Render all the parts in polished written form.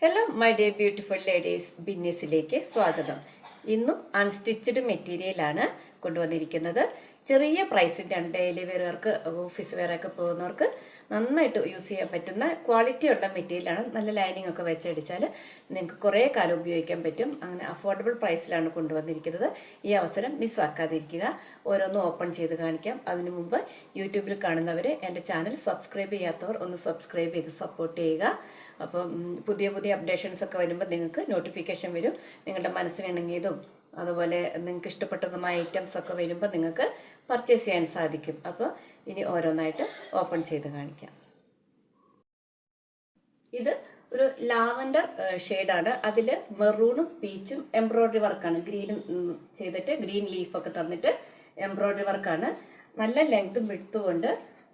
Hello my dear beautiful ladies, ബിന്നീസിലേക്ക് സ്വാഗതം. ഇന്നും അൺസ്റ്റിച്ചഡ് മെറ്റീരിയലാണ് കൊണ്ടുവന്നിരിക്കുന്നത്. ചെറിയ പ്രൈസിൻ്റെ ഡെയിലി വെയറുകാർക്ക്, ഓഫീസ് വെയറൊക്കെ പോകുന്നവർക്ക് നന്നായിട്ട് യൂസ് ചെയ്യാൻ പറ്റുന്ന ക്വാളിറ്റിയുള്ള മെറ്റീരിയലാണ്. നല്ല ലൈനിങ് ഒക്കെ വെച്ചടിച്ചാൽ നിങ്ങൾക്ക് കുറേ കാലം ഉപയോഗിക്കാൻ പറ്റും. അങ്ങനെ അഫോർഡബിൾ പ്രൈസിലാണ് കൊണ്ടുവന്നിരിക്കുന്നത്. ഈ അവസരം മിസ്സാക്കാതിരിക്കുക. ഓരോന്നും ഓപ്പൺ ചെയ്ത് കാണിക്കാം. അതിനു മുമ്പ് യൂട്യൂബിൽ കാണുന്നവർ എൻ്റെ ചാനൽ സബ്സ്ക്രൈബ് ചെയ്യാത്തവർ ഒന്ന് സബ്സ്ക്രൈബ് ചെയ്ത് സപ്പോർട്ട് ചെയ്യുക. അപ്പം പുതിയ പുതിയ അപ്ഡേഷൻസ് ഒക്കെ വരുമ്പോൾ നിങ്ങൾക്ക് നോട്ടിഫിക്കേഷൻ വരും. നിങ്ങളുടെ മനസ്സിനിണങ്ങിയതും അതുപോലെ നിങ്ങൾക്ക് ഇഷ്ടപ്പെട്ടതുമായ ഐറ്റംസ് ഒക്കെ വരുമ്പോൾ നിങ്ങൾക്ക് പർച്ചേസ് ചെയ്യാൻ സാധിക്കും. അപ്പോൾ ഇനി ഓരോന്നായിട്ട് ഓപ്പൺ ചെയ്ത് കാണിക്കാം. ഇത് ഒരു ലാവൻഡർ ഷെയ്ഡാണ്. അതിൽ മെറൂണും പീച്ചും എംബ്രോയ്ഡറി വർക്കാണ്. ഗ്രീനും ചെയ്തിട്ട് ഗ്രീൻ ലീഫൊക്കെ തന്നിട്ട് എംബ്രോയ്ഡറി വർക്കാണ്. നല്ല ലെങ്ത്തും വിഡ്ത്തും ഉണ്ട്.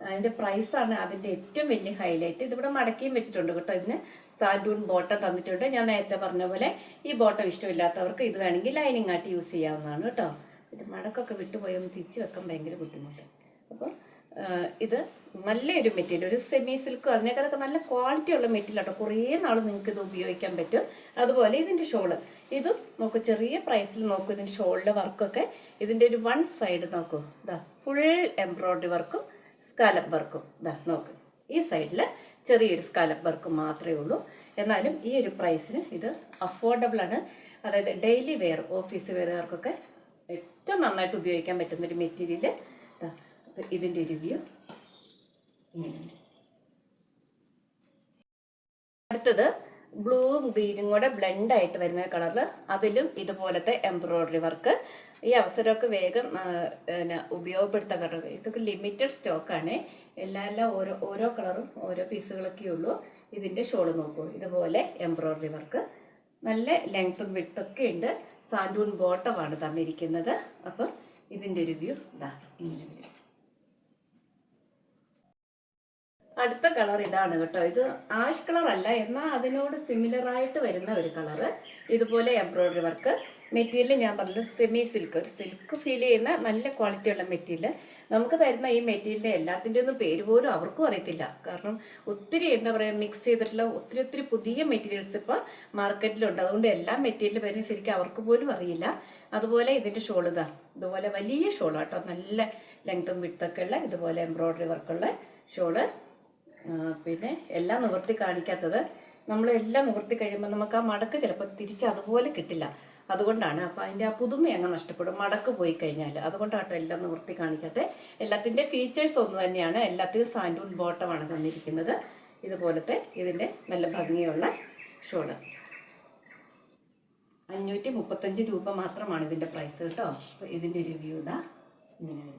അതിൻ്റെ പ്രൈസാണ് അതിൻ്റെ ഏറ്റവും വലിയ ഹൈലൈറ്റ്. ഇതിവിടെ മടക്കിയും വെച്ചിട്ടുണ്ട് കേട്ടോ. ഇതിന് സാൻഡൂൺ ബോട്ടം തന്നിട്ടുണ്ട്. ഞാൻ നേരത്തെ പറഞ്ഞ പോലെ ഈ ബോട്ടം ഇഷ്ടമില്ലാത്തവർക്ക് ഇത് വേണമെങ്കിൽ ലൈനിങ് ആയിട്ട് യൂസ് ചെയ്യാവുന്നതാണ് കേട്ടോ. ഇത് മടക്കൊക്കെ വിട്ടുപോയി ഒന്ന് തിരിച്ച് വെക്കാൻ ഭയങ്കര ബുദ്ധിമുട്ട്. അപ്പോൾ ഇത് നല്ലൊരു മെറ്റീരിയൽ, ഒരു സെമി സിൽക്ക് അതിനേക്കാളൊക്കെ നല്ല ക്വാളിറ്റി ഉള്ള മെറ്റീരിയൽ കേട്ടോ. കുറേ നാൾ നിങ്ങൾക്ക് ഇത് ഉപയോഗിക്കാൻ പറ്റും. അതുപോലെ ഇതിൻ്റെ ഷോള് ഇതും നോക്കൂ, ചെറിയ പ്രൈസിൽ നോക്കൂ. ഇതിൻ്റെ ഷോളിലെ വർക്കൊക്കെ ഇതിൻ്റെ ഒരു വൺ സൈഡ് നോക്കൂ, ഇതാ ഫുൾ എംബ്രോയ്ഡറി വർക്കും സ്കാലപ്പ് വർക്കും. ഇതാ നോക്ക്, ഈ സൈഡിൽ ചെറിയൊരു സ്കാലപ്പ് വർക്ക് മാത്രമേ ഉള്ളൂ. എന്നാലും ഈ ഒരു പ്രൈസിന് ഇത് അഫോർഡബിൾ ആണ്. അതായത് ഡെയിലി വെയർ, ഓഫീസ് വെയറുകാർക്കൊക്കെ ഏറ്റവും നന്നായിട്ട് ഉപയോഗിക്കാൻ പറ്റുന്നൊരു മെറ്റീരിയൽ. അപ്പം ഇതിൻ്റെ റിവ്യൂ ഇങ്ങനെയുണ്ട്. അടുത്തത് ബ്ലൂവും ഗ്രീനും കൂടെ ബ്ലെൻഡ് ആയിട്ട് വരുന്ന കളറിൽ അതിലും ഇതുപോലത്തെ എംബ്രോയ്ഡറി വർക്ക്. ഈ അവസരമൊക്കെ വേഗം ഉപയോഗപ്പെടുത്താൻ കളർ. ഇതൊക്കെ ലിമിറ്റഡ് സ്റ്റോക്കാണ്. എല്ലാം ഓരോ കളറും ഓരോ പീസുകളൊക്കെ ഉള്ളൂ. ഇതിൻ്റെ ഷോള് നോക്കൂ, ഇതുപോലെ എംബ്രോയ്ഡറി വർക്ക്. നല്ല ലെങ്ത്തും വിട്ടൊക്കെ ഉണ്ട്. സാൻഡൂൺ ബോട്ടമാണ് തന്നിരിക്കുന്നത്. അപ്പം ഇതിൻ്റെ റിവ്യൂ ഇതാ ഇങ്ങനെ. അടുത്ത കളർ ഇതാണ് കേട്ടോ. ഇത് ആഷ് കളർ അല്ല, എന്നാൽ അതിനോട് സിമിലർ ആയിട്ട് വരുന്ന ഒരു കളറ്. ഇതുപോലെ എംബ്രോയ്ഡറി വർക്ക്. മെറ്റീരിയൽ ഞാൻ പറഞ്ഞത് സെമി സിൽക്ക്, ഒരു സിൽക്ക് ഫീൽ ചെയ്യുന്ന നല്ല ക്വാളിറ്റിയുള്ള മെറ്റീരിയൽ. നമുക്ക് തരുന്ന ഈ മെറ്റീരിയലിൻ്റെ എല്ലാത്തിൻ്റെ ഒന്നും പേര് പോലും അവർക്കും അറിയത്തില്ല. കാരണം ഒത്തിരി എന്താ പറയുക, മിക്സ് ചെയ്തിട്ടുള്ള ഒത്തിരി പുതിയ മെറ്റീരിയൽസ് ഇപ്പോൾ മാർക്കറ്റിലുണ്ട്. അതുകൊണ്ട് എല്ലാ മെറ്റീരിയൽ പേരും ശരിക്കും അവർക്ക് പോലും അറിയില്ല. അതുപോലെ ഇതിൻ്റെ ഷോൾ ഇതുപോലെ വലിയ ഷോളാട്ടോ. നല്ല ലെങ്ത്തും വിട്തൊക്കെ ഉള്ള ഇതുപോലെ എംബ്രോയ്ഡറി വർക്കുള്ള ഷോള്. പിന്നെ എല്ലാം നിവർത്തി കാണിക്കാത്തത്, നമ്മളെല്ലാം നിവർത്തി കഴിയുമ്പോൾ നമുക്ക് ആ മടക്ക് ചിലപ്പോൾ തിരിച്ച് അതുപോലെ കിട്ടില്ല. അതുകൊണ്ടാണ്. അപ്പോൾ അതിൻ്റെ ആ പുതുമ അങ്ങ് നഷ്ടപ്പെടും മടക്ക് പോയി കഴിഞ്ഞാൽ. അതുകൊണ്ടാട്ടോ എല്ലാം നിവർത്തി കാണിക്കാത്തത്. എല്ലാത്തിൻ്റെ ഫീച്ചേഴ്സ് ഒന്ന് തന്നെയാണ്. എല്ലാത്തിനും സാൻഡൂൺ ബോട്ടമാണ് തന്നിരിക്കുന്നത്. ഇതുപോലത്തെ ഇതിൻ്റെ നല്ല ഭംഗിയുള്ള ഷോള് 535 രൂപ മാത്രമാണ് ഇതിൻ്റെ പ്രൈസ് കേട്ടോ. അപ്പോൾ ഇതിൻ്റെ റിവ്യൂ ഇതാ ഇങ്ങനെ.